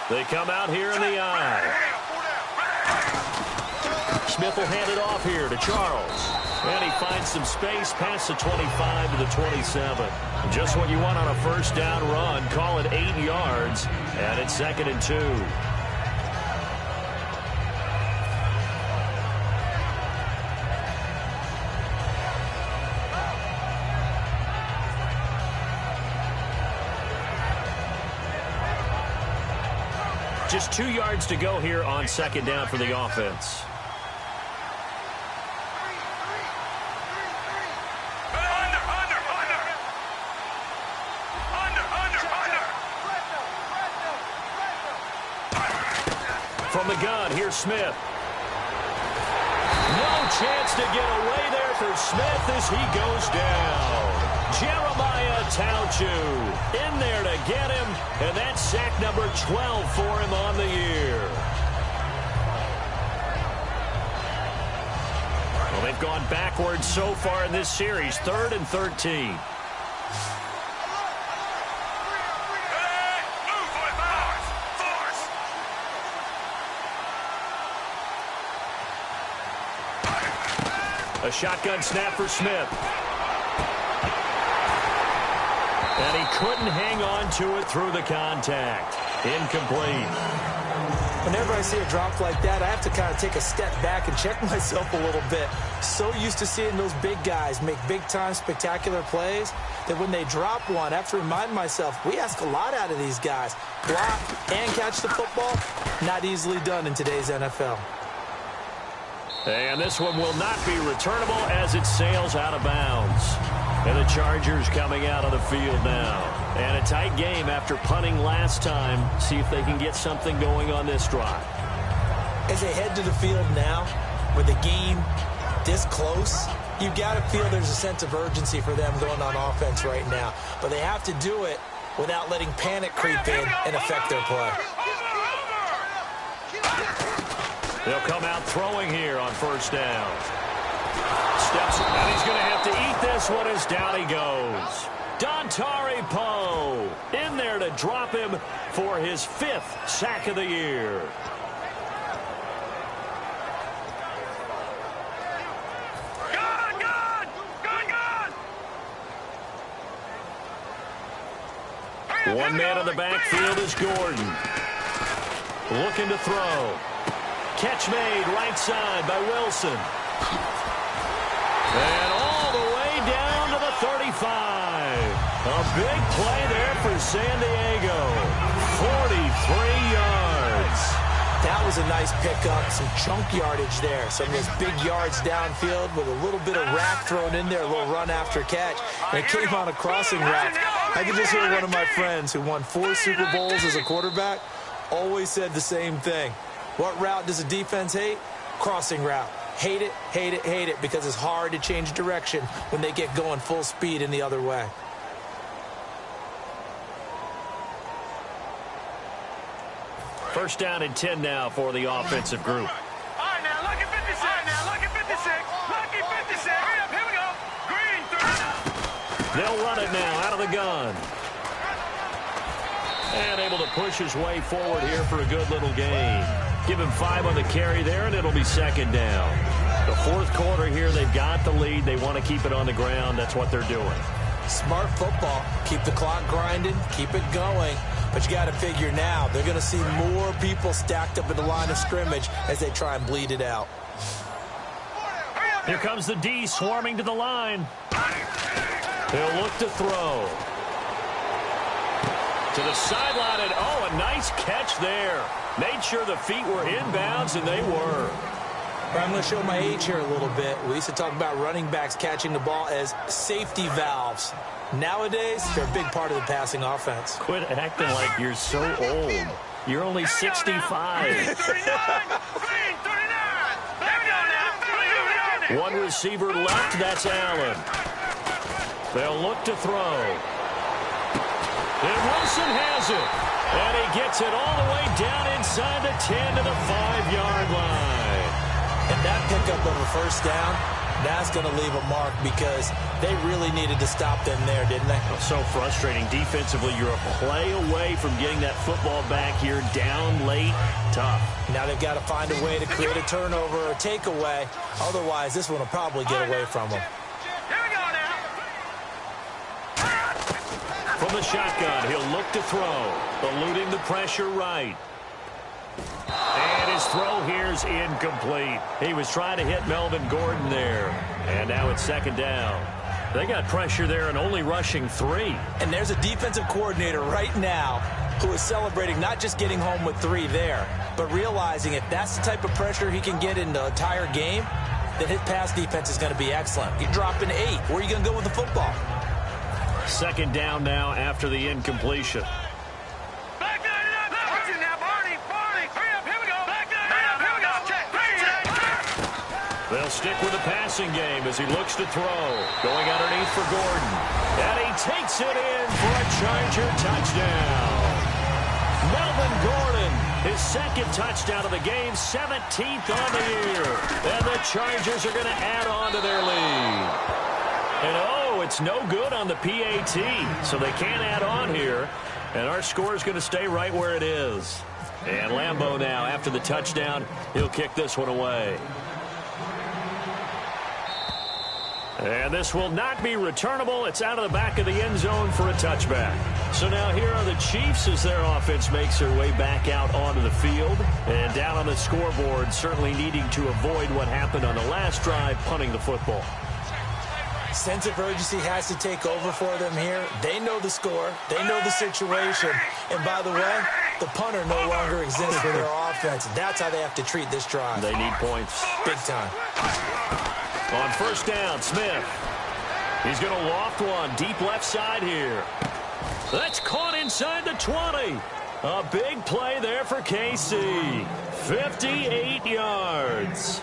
They come out here in the eye. Smith will hand it off here to Charles. And he finds some space past the 25 to the 27. Just what you want on a 1st down run. Call it 8 yards. And it's 2nd and 2. Just 2 yards to go here on second down for the offense. From the gun, here's Smith. No chance to get away there for Smith as he goes down. Jeremiah Tauchu in there to get him, and that's sack number 12 for him on the year. Well, they've gone backwards so far in this series, 3rd and 13. A shotgun snap for Smith. And he couldn't hang on to it through the contact. Incomplete. Whenever I see a drop like that, I have to kind of take a step back and check myself a little bit. So used to seeing those big guys make big-time spectacular plays that when they drop one, I have to remind myself, we ask a lot out of these guys. Block and catch the football, not easily done in today's NFL. And this one will not be returnable as it sails out of bounds. And the Chargers coming out of the field now. And a tight game after punting last time. See if they can get something going on this drive. As they head to the field now, with the game this close, you've got to feel there's a sense of urgency for them going on offense right now. But they have to do it without letting panic creep in and affect their play. They'll come out throwing here on first down. Steps, and he's going to have to eat this one as down he goes. Dontari Poe in there to drop him for his 5th sack of the year. One man in the backfield is Gordon. Looking to throw. Catch made right side by Wilson. And all the way down to the 35. A big play there for San Diego. 43 yards. That was a nice pickup, some chunk yardage there. Some of those big yards downfield with a little bit of rack thrown in there, a little run after catch. And it came on a crossing route. I can just hear one of my friends who won 4 Super Bowls as a quarterback always said the same thing. What route does a defense hate? Crossing route. Hate it, hate it, hate it, because it's hard to change direction when they get going full speed in the other way. First down and 10 now for the offensive group. All right, now, lucky 56. All right, now, lucky 56. Lucky 56. Hurry up, here we go. Green, 30. They'll run it now out of the gun. And able to push his way forward here for a good little gain. Give him 5 on the carry there, and it'll be second down. The 4th quarter here, they've got the lead. They want to keep it on the ground. That's what they're doing. Smart football. Keep the clock grinding. Keep it going. But you got to figure now, they're going to see more people stacked up in the line of scrimmage as they try and bleed it out. Here comes the D swarming to the line. They'll look to throw. To the sideline, and oh, a nice catch there. Made sure the feet were inbounds, and they were. I'm going to show my age here a little bit. We used to talk about running backs catching the ball as safety valves. Nowadays, they're a big part of the passing offense. Quit acting like you're so old. You're only 65. One receiver left, that's Allen. They'll look to throw. And Wilson has it. And he gets it all the way down inside the 10 to the 5-yard line. And that pickup of a first down, that's going to leave a mark because they really needed to stop them there, didn't they? So frustrating. Defensively, you're a play away from getting that football back here down late. Tough. Now they've got to find a way to create a turnover or takeaway. Otherwise, this one will probably get away from them. From the shotgun, he'll look to throw. Eluding the pressure right. And his throw here's incomplete. He was trying to hit Melvin Gordon there. And now it's second down. They got pressure there and only rushing 3. And there's a defensive coordinator right now who is celebrating not just getting home with 3 there, but realizing if that's the type of pressure he can get in the entire game, then his pass defense is going to be excellent. You're dropping 8. Where are you going to go with the football? Second down now after the incompletion. They'll stick with the passing game as he looks to throw. Going underneath for Gordon. And he takes it in for a Charger touchdown. Melvin Gordon, his second touchdown of the game, 17th on the year. And the Chargers are going to add on to their lead. And it's no good on the PAT, so they can't add on here. And our score is going to stay right where it is. And Lambeau now, after the touchdown, he'll kick this one away. And this will not be returnable. It's out of the back of the end zone for a touchback. So now here are the Chiefs as their offense makes their way back out onto the field. And down on the scoreboard, certainly needing to avoid what happened on the last drive, punting the football. Sense of urgency has to take over for them here. They know the score. They know the situation. And by the way, the punter no longer exists for their offense. That's how they have to treat this drive. They need points. Big time. On first down, Smith. He's going to loft one deep left side here. That's caught inside the 20. A big play there for KC. 58 yards.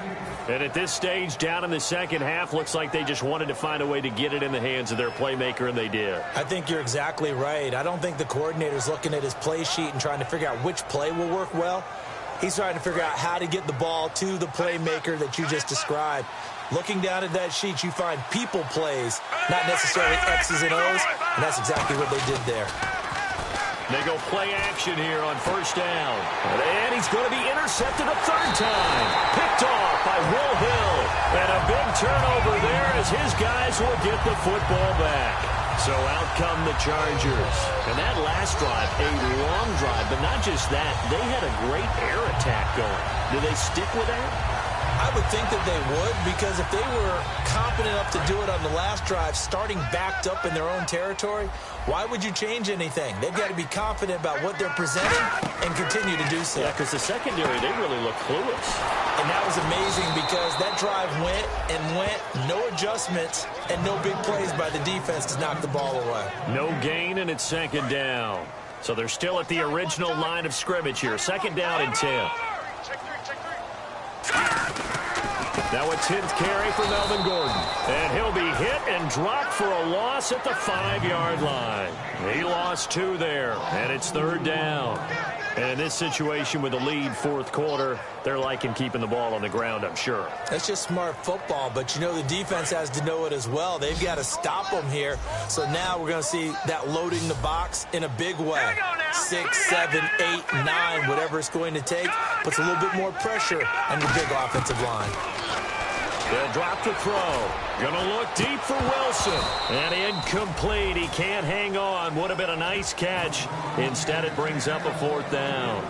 And at this stage, down in the second half, looks like they just wanted to find a way to get it in the hands of their playmaker, and they did. I think you're exactly right. I don't think the coordinator's looking at his play sheet and trying to figure out which play will work well. He's trying to figure out how to get the ball to the playmaker that you just described. Looking down at that sheet, you find people plays, not necessarily X's and O's, and that's exactly what they did there. They go play action here on first down. And he's going to be intercepted a third time. Picked off by Will Hill. And a big turnover there as his guys will get the football back. So out come the Chargers. And that last drive, a long drive, but not just that. They had a great air attack going. Do they stick with that? I would think that they would, because if they were confident enough to do it on the last drive, starting backed up in their own territory, why would you change anything? They've got to be confident about what they're presenting and continue to do so. Yeah, because the secondary, they really look clueless. And that was amazing because that drive went and went, no adjustments, and no big plays by the defense to knock the ball away. No gain, and it's second down. So they're still at the original line of scrimmage here. Second down and 10. Now a 10th carry for Melvin Gordon. And he'll be hit and dropped for a loss at the 5-yard line. He lost 2 there, and it's third down. And in this situation with the lead fourth quarter, they're liking keeping the ball on the ground, I'm sure. That's just smart football, but you know the defense has to know it as well. They've got to stop them here. So now we're going to see that loading the box in a big way. 6, 7, 8, 9, whatever it's going to take, puts a little bit more pressure on your big offensive line. They'll drop the throw. Gonna look deep for Wilson. And incomplete. He can't hang on. Would have been a nice catch. Instead, it brings up a fourth down.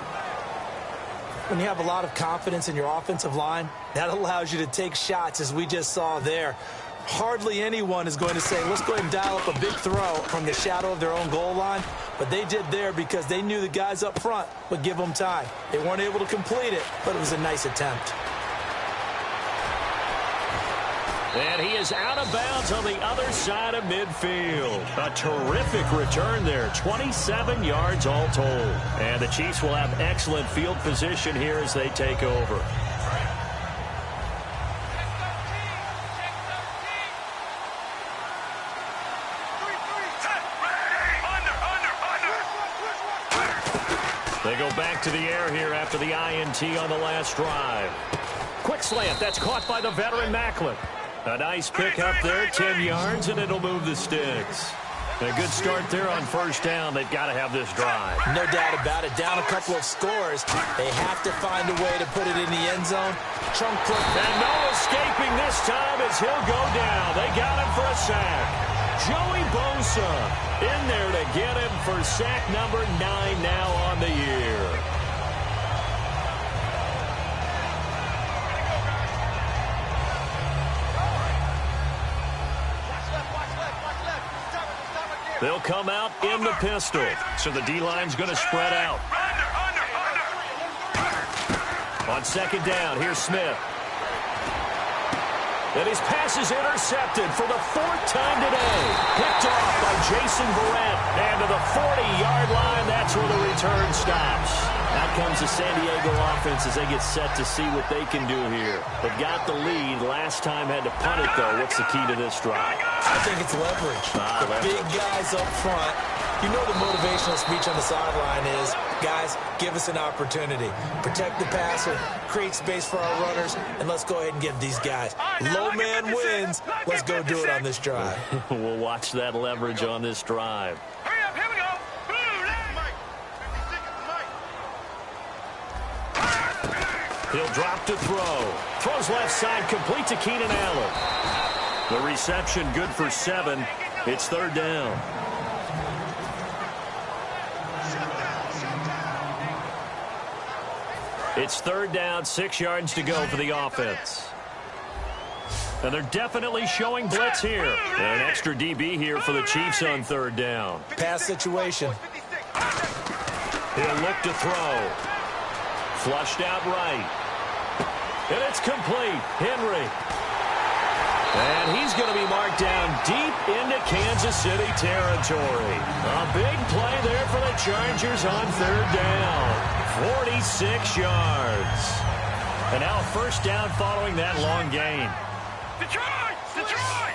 When you have a lot of confidence in your offensive line, that allows you to take shots, as we just saw there. Hardly anyone is going to say, let's go ahead and dial up a big throw from the shadow of their own goal line. But they did there because they knew the guys up front would give them time. They weren't able to complete it, but it was a nice attempt. And he is out of bounds on the other side of midfield. A terrific return there, 27 yards all told. And the Chiefs will have excellent field position here as they take over. They go back to the air here after the INT on the last drive. Quick slant, that's caught by the veteran Macklin. A nice pick up there, 10 yards, and it'll move the sticks. A good start there on first down. They've got to have this drive. No doubt about it. Down a couple of scores. They have to find a way to put it in the end zone. Trunk play. And no escaping this time as he'll go down. They got him for a sack. Joey Bosa in there to get him for sack number 9 now on the year. They'll come out in the pistol. So the D-line's going to spread out. On second down, here's Smith. And his pass is intercepted for the 4th time today. Picked off by Jason Verrett. And to the 40-yard line, that's where the return stops. Out comes the San Diego offense as they get set to see what they can do here. They've got the lead. Last time had to punt it, though. What's the key to this drive? I think it's leverage. Big guys up front. You know the motivational speech on the sideline is, guys, give us an opportunity. Protect the passer, create space for our runners, and let's go ahead and give these guys. Low man wins. Let's go do it on this drive. We'll watch that leverage on this drive. Hurry up, here we go. He'll drop to throw. Throws left side, complete to Keenan Allen. The reception good for 7. It's 3rd down. It's 3rd down, 6 yards to go for the offense. And they're definitely showing blitz here. And an extra DB here for the Chiefs on 3rd down. Pass situation. He'll look to throw. Flushed out right. And it's complete. Henry. And he's going to be marked down deep into Kansas City territory. A big play there for the Chargers on 3rd down. 46 yards. And now a 1st down following that long gain. Detroit! Detroit!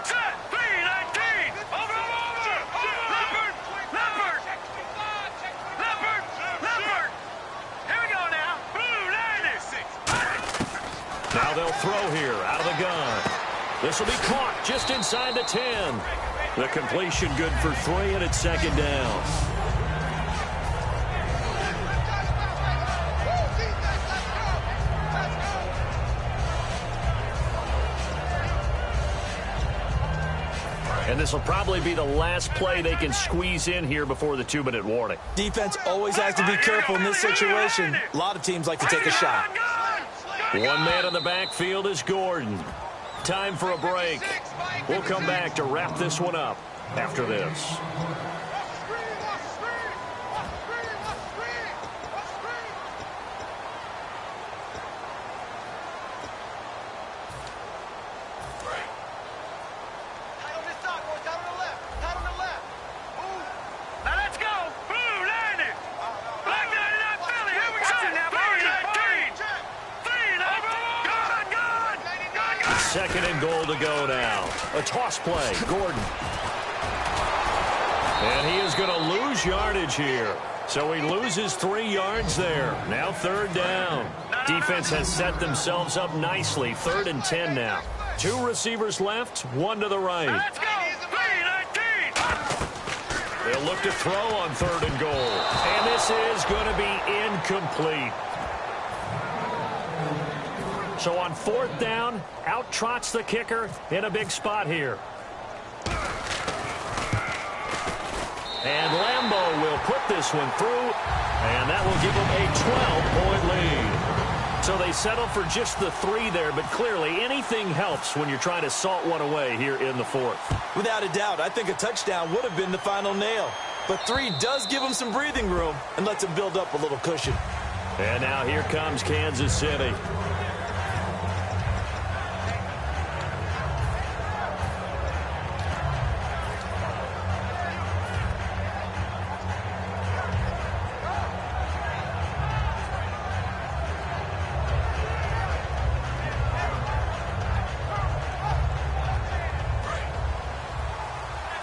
Set! 3-19! Over! Leopard! Leopard! Leopard! Leopard! Here we go now. Blue 96. Now they'll throw here out of the gun. This will be caught just inside the 10. The completion good for 3, and it's 2nd down. And this will probably be the last play they can squeeze in here before the 2-minute warning. Defense always has to be careful in this situation. A lot of teams like to take a shot. One man in the backfield is Gordon. Time for a break. We'll come back to wrap this one up after this. Second and goal to go now. A toss play. Gordon. And he is going to lose yardage here. So he loses 3 yards there. Now 3rd down. Defense has set themselves up nicely. 3rd and 10 now. 2 receivers left, 1 to the right. Let's go! 3-19! They'll look to throw on 3rd and goal. And this is going to be incomplete. So on 4th down, out trots the kicker in a big spot here. And Lambeau will put this one through, and that will give them a 12-point lead. So they settle for just the 3 there, but clearly anything helps when you're trying to salt one away here in the 4th. Without a doubt, I think a touchdown would have been the final nail. But 3 does give them some breathing room and lets them build up a little cushion. And now here comes Kansas City.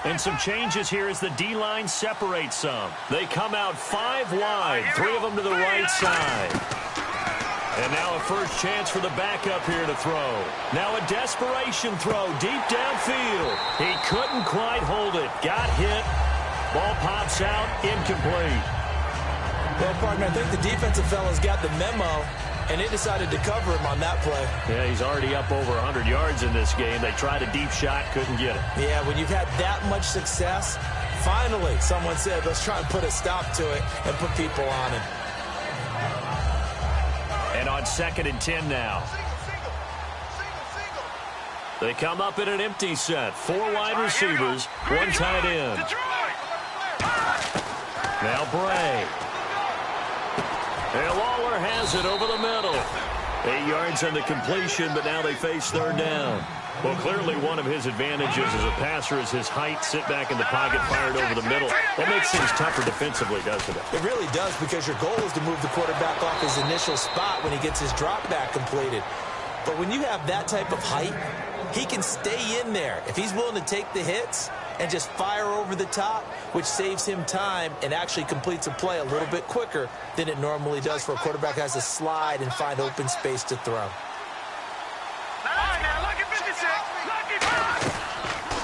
And some changes here as the D-line separates some. They come out 5 wide, 3 of them to the right side. And now a first chance for the backup here to throw. Now a desperation throw deep downfield. He couldn't quite hold it. Got hit. Ball pops out, incomplete. Well, partner, I think the defensive fellas got the memo, and they decided to cover him on that play. Yeah, he's already up over 100 yards in this game. They tried a deep shot, couldn't get it. Yeah, when you've had that much success, finally someone said, let's try and put a stop to it and put people on him. And on 2nd and 10 now. They come up in an empty set. 4 wide receivers, 1 tight end. Now Bray. And Lawler has it over the middle. 8 yards on the completion, but now they face 3rd down. Well, clearly one of his advantages as a passer is his height. Sit back in the pocket, fired over the middle. That makes things tougher defensively, doesn't it? It really does, because your goal is to move the quarterback off his initial spot when he gets his drop back completed. But when you have that type of height, he can stay in there if he's willing to take the hits and just fire over the top, which saves him time and actually completes a play a little bit quicker than it normally does for a quarterback who has to slide and find open space to throw.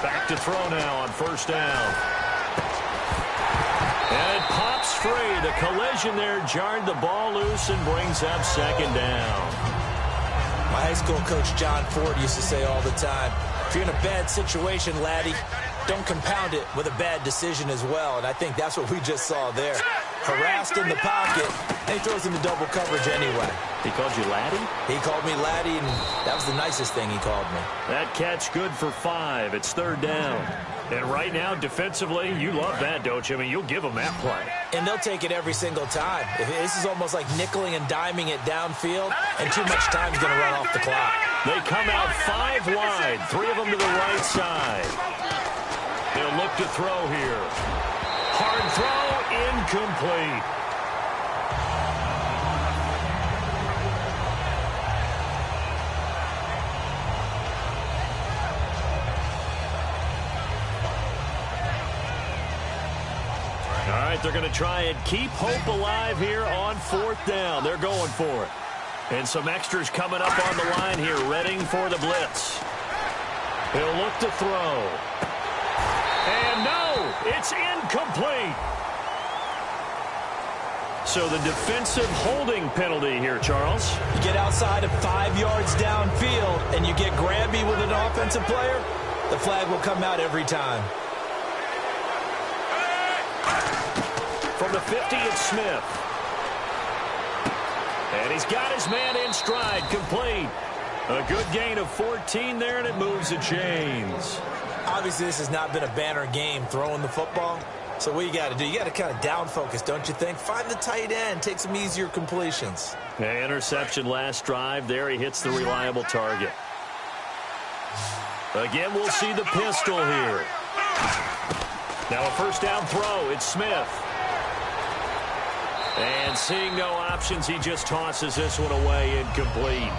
Back to throw now on 1st down. And it pops free. The collision there jarred the ball loose and brings up 2nd down. My high school coach John Ford used to say all the time, if you're in a bad situation, laddie, don't compound it with a bad decision as well. And I think that's what we just saw there. Harassed in the pocket, and he throws into double coverage anyway. He called you laddie? He called me laddie, and that was the nicest thing he called me. That catch good for 5. It's 3rd down. And right now, defensively, you love that, don't you? I mean, you'll give them that play. And they'll take it every single time. This is almost like nickeling and diming it downfield, and too much time's going to run off the clock. They come out 5 wide, 3 of them to the right side. They'll look to throw here. Hard throw, incomplete. All right, they're going to try and keep hope alive here on 4th down. They're going for it. And some extras coming up on the line here, readying for the blitz. He'll look to throw. And no, it's incomplete. So the defensive holding penalty here, Charles. You get outside of 5 yards downfield and you get grabby with an offensive player, the flag will come out every time. From the 50, it's Smith. And he's got his man in stride, complete. A good gain of 14 there, and it moves the chains. Obviously, this has not been a banner game throwing the football. So what you got to do, you got to kind of down focus, don't you think? Find the tight end, take some easier completions. Interception last drive. There he hits the reliable target. Again, we'll see the pistol here. Now a 1st down throw. It's Smith. And seeing no options, he just tosses this one away, incomplete.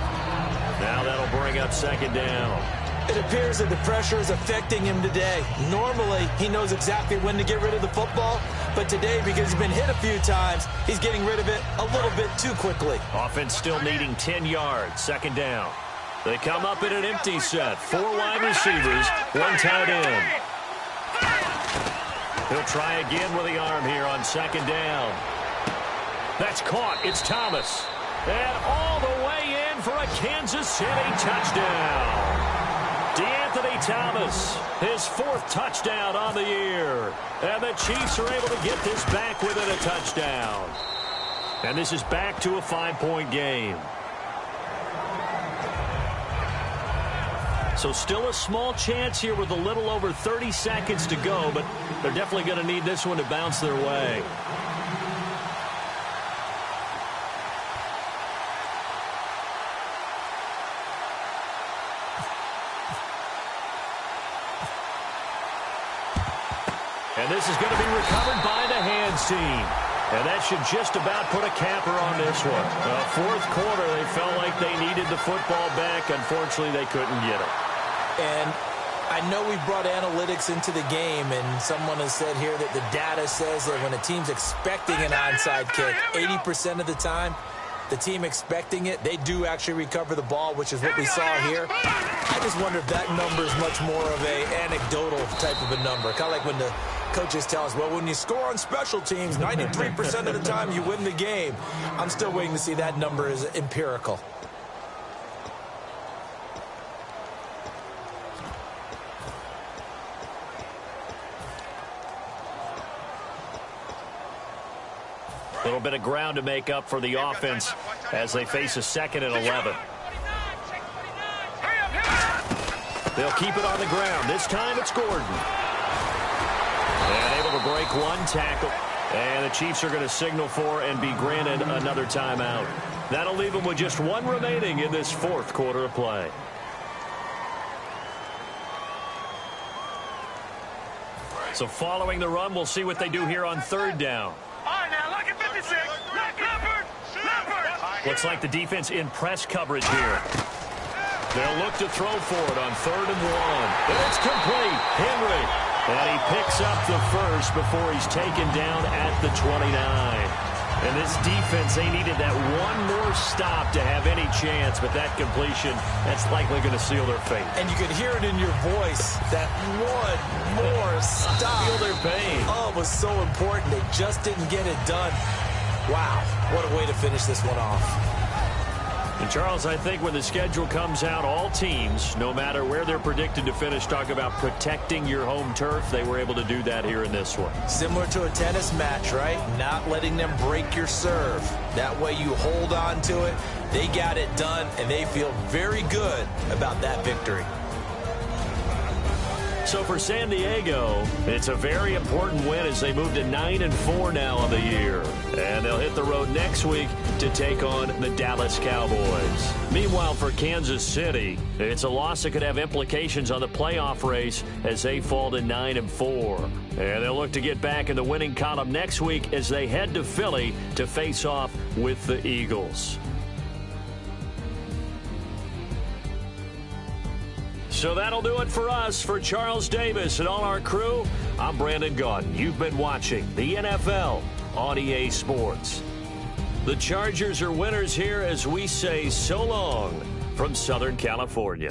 Now that'll bring up 2nd down. It appears that the pressure is affecting him today. Normally, he knows exactly when to get rid of the football, but today, because he's been hit a few times, he's getting rid of it a little bit too quickly. Offense still needing 10 yards, 2nd down. They come up in an empty set. 4 wide receivers, 1 tight end. He'll try again with the arm here on 2nd down. That's caught. It's Thomas. And all the way in for a Kansas City touchdown. DeAnthony Thomas, his 4th touchdown on the year. And the Chiefs are able to get this back within a touchdown. And this is back to a 5-point game. So still a small chance here with a little over 30 seconds to go, but they're definitely going to need this one to bounce their way. And this is going to be recovered by the hands team. And that should just about put a capper on this one. 4th quarter, they felt like they needed the football back. Unfortunately, they couldn't get it. And I know we brought analytics into the game, and someone has said here that the data says that when a team's expecting an onside kick, 80% of the time, the team expecting it, they do actually recover the ball, which is what we saw here. I just wonder if that number is much more of a anecdotal type of a number. Kind of like when the coaches tell us, well, when you score on special teams, 93% of the time you win the game. I'm still waiting to see that number is empirical. A little bit of ground to make up for the offense as they face a 2nd and 11. They'll keep it on the ground. This time it's Gordon. And able to break one tackle. And the Chiefs are going to signal for and be granted another timeout. That'll leave them with just one remaining in this fourth quarter of play. So following the run, we'll see what they do here on third down. All right, now, look at 56. Leopard. Looks like the defense in press coverage here. They'll look to throw for it on 3rd and 1. And it's complete. Henry. And he picks up the first before he's taken down at the 29. And this defense, they needed that one more stop to have any chance, but that completion, that's likely going to seal their fate. And you could hear it in your voice, that one more stop. Feel their pain. Oh, it was so important. They just didn't get it done. Wow, what a way to finish this one off. And, Charles, I think when the schedule comes out, all teams, no matter where they're predicted to finish, talk about protecting your home turf. They were able to do that here in this one. Similar to a tennis match, right? Not letting them break your serve. That way you hold on to it. They got it done, and they feel very good about that victory. So for San Diego, it's a very important win as they move to 9-4 now on the year. And they'll hit the road next week to take on the Dallas Cowboys. Meanwhile, for Kansas City, it's a loss that could have implications on the playoff race as they fall to 9-4. And they'll look to get back in the winning column next week as they head to Philly to face off with the Eagles. So that'll do it for us. For Charles Davis and all our crew, I'm Brandon Gaudin. You've been watching the NFL on EA Sports. The Chargers are winners here as we say so long from Southern California.